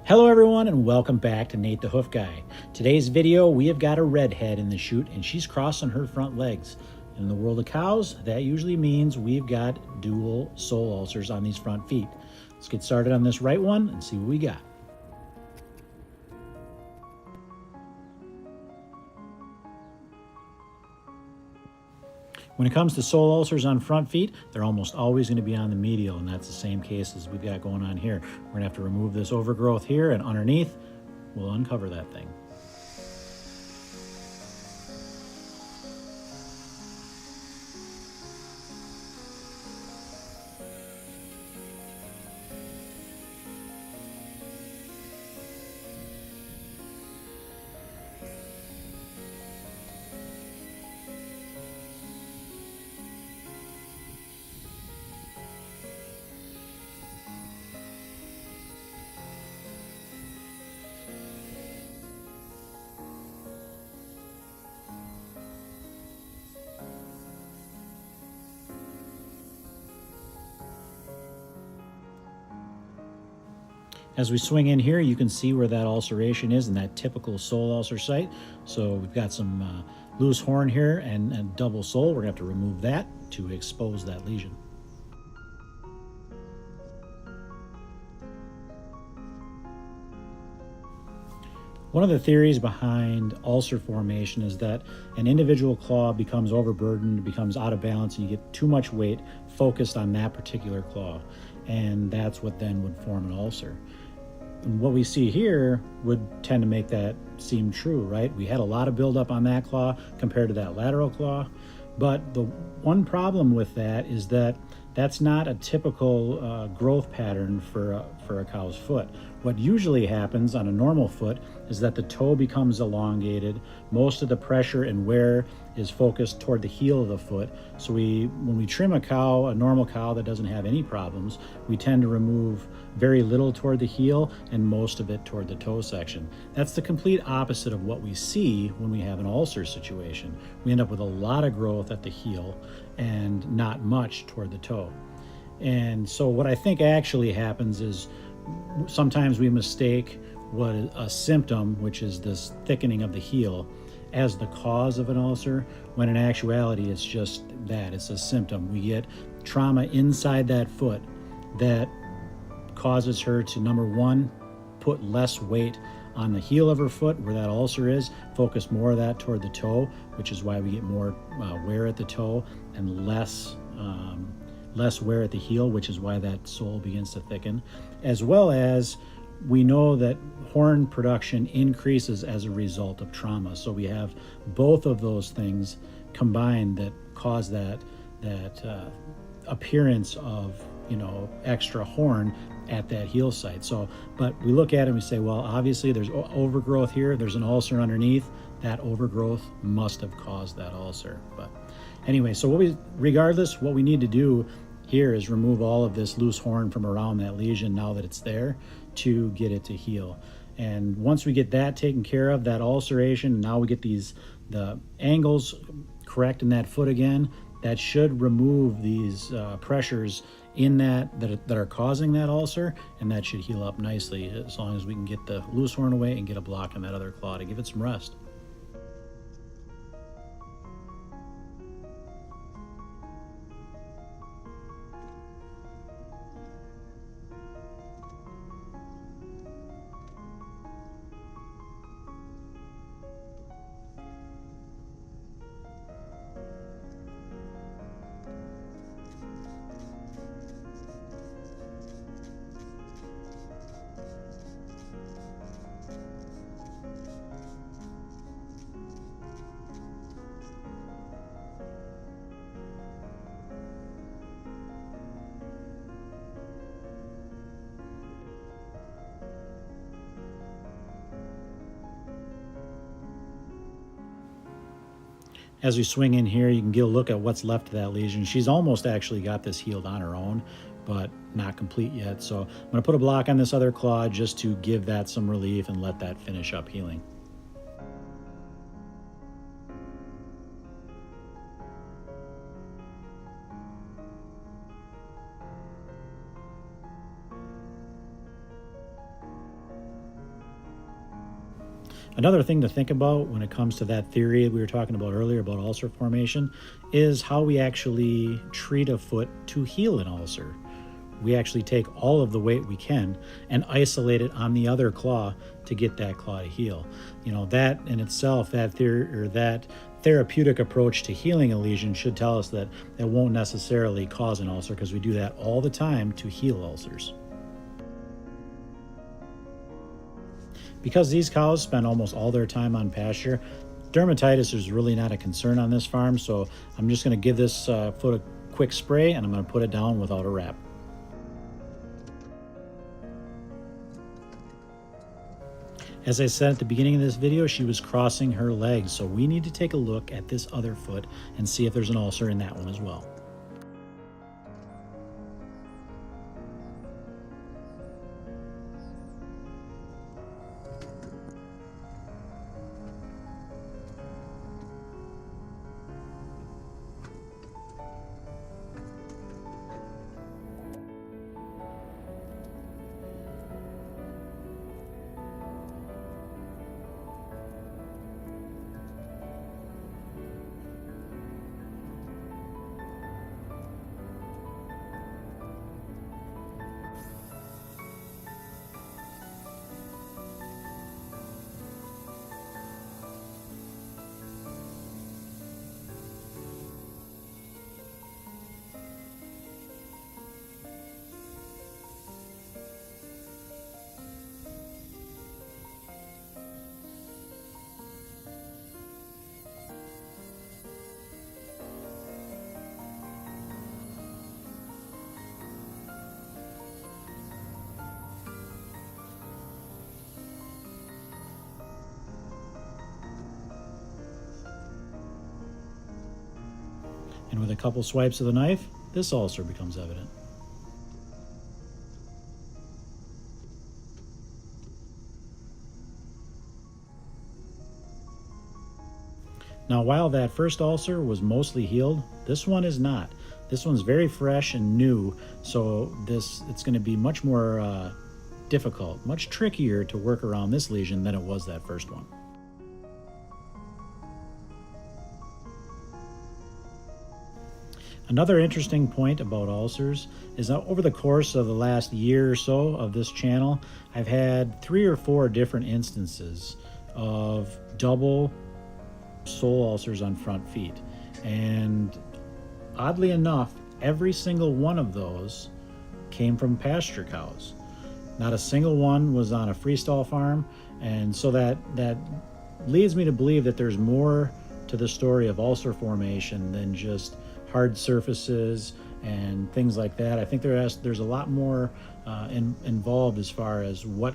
Hello everyone and welcome back to Nate the Hoof Guy. Today's video we have got a redhead in the chute and she's crossing her front legs. In the world of cows, that usually means we've got dual sole ulcers on these front feet. Let's get started on this right one and see what we got. When it comes to sole ulcers on front feet, they're almost always going to be on the medial, and that's the same case as we've got going on here. We're going to have to remove this overgrowth here, and underneath, we'll uncover that thing. As we swing in here, you can see where that ulceration is in that typical sole ulcer site. So we've got some loose horn here and double sole. We're going to have to remove that to expose that lesion. One of the theories behind ulcer formation is that an individual claw becomes overburdened, becomes out of balance, and you get too much weight focused on that particular claw. And that's what then would form an ulcer. And what we see here would tend to make that seem true, right? We had a lot of buildup on that claw compared to that lateral claw. But the one problem with that is that that's not a typical growth pattern for a cow's foot. What usually happens on a normal foot is that the toe becomes elongated. Most of the pressure and wear is focused toward the heel of the foot. So when we trim a cow, a normal cow that doesn't have any problems, we tend to remove very little toward the heel and most of it toward the toe section. That's the complete opposite of what we see when we have an ulcer situation. We end up with a lot of growth at the heel and not much toward the toe. And so what I think actually happens is sometimes we mistake what a symptom, which is this thickening of the heel, as the cause of an ulcer, when in actuality it's just that, it's a symptom. We get trauma inside that foot that causes her to, number one, put less weight on the heel of her foot where that ulcer is, focus more of that toward the toe, which is why we get more wear at the toe and less wear at the heel, which is why that sole begins to thicken. As well as we know that horn production increases as a result of trauma. So we have both of those things combined that cause that appearance of extra horn at that heel site. So, but we look at it and we say, well, obviously there's overgrowth here. There's an ulcer underneath. That overgrowth must have caused that ulcer. But anyway, so regardless, what we need to do here is remove all of this loose horn from around that lesion now that it's there to get it to heal. And once we get that taken care of, that ulceration, now we get the angles correct in that foot again, that should remove these pressures in that are causing that ulcer, and that should heal up nicely as long as we can get the loose horn away and get a block on that other claw to give it some rest. As we swing in here, you can get a look at what's left of that lesion. She's almost actually got this healed on her own, but not complete yet. So I'm going to put a block on this other claw just to give that some relief and let that finish up healing. Another thing to think about when it comes to that theory we were talking about earlier about ulcer formation is how we actually treat a foot to heal an ulcer. We actually take all of the weight we can and isolate it on the other claw to get that claw to heal. That in itself, that theory or that therapeutic approach to healing a lesion should tell us that it won't necessarily cause an ulcer, because we do that all the time to heal ulcers. Because these cows spend almost all their time on pasture, dermatitis is really not a concern on this farm, so I'm just going to give this foot a quick spray and I'm going to put it down without a wrap. As I said at the beginning of this video, she was crossing her legs, so we need to take a look at this other foot and see if there's an ulcer in that one as well. And with a couple swipes of the knife, this ulcer becomes evident. Now, while that first ulcer was mostly healed, this one is not. This one's very fresh and new, so it's going to be much more difficult, much trickier to work around this lesion than it was that first one. Another interesting point about ulcers is that over the course of the last year or so of this channel, I've had 3 or 4 different instances of double sole ulcers on front feet. And oddly enough, every single one of those came from pasture cows. Not a single one was on a freestall farm, and so that leads me to believe that there's more to the story of ulcer formation than just hard surfaces and things like that. I think there's a lot more involved as far as what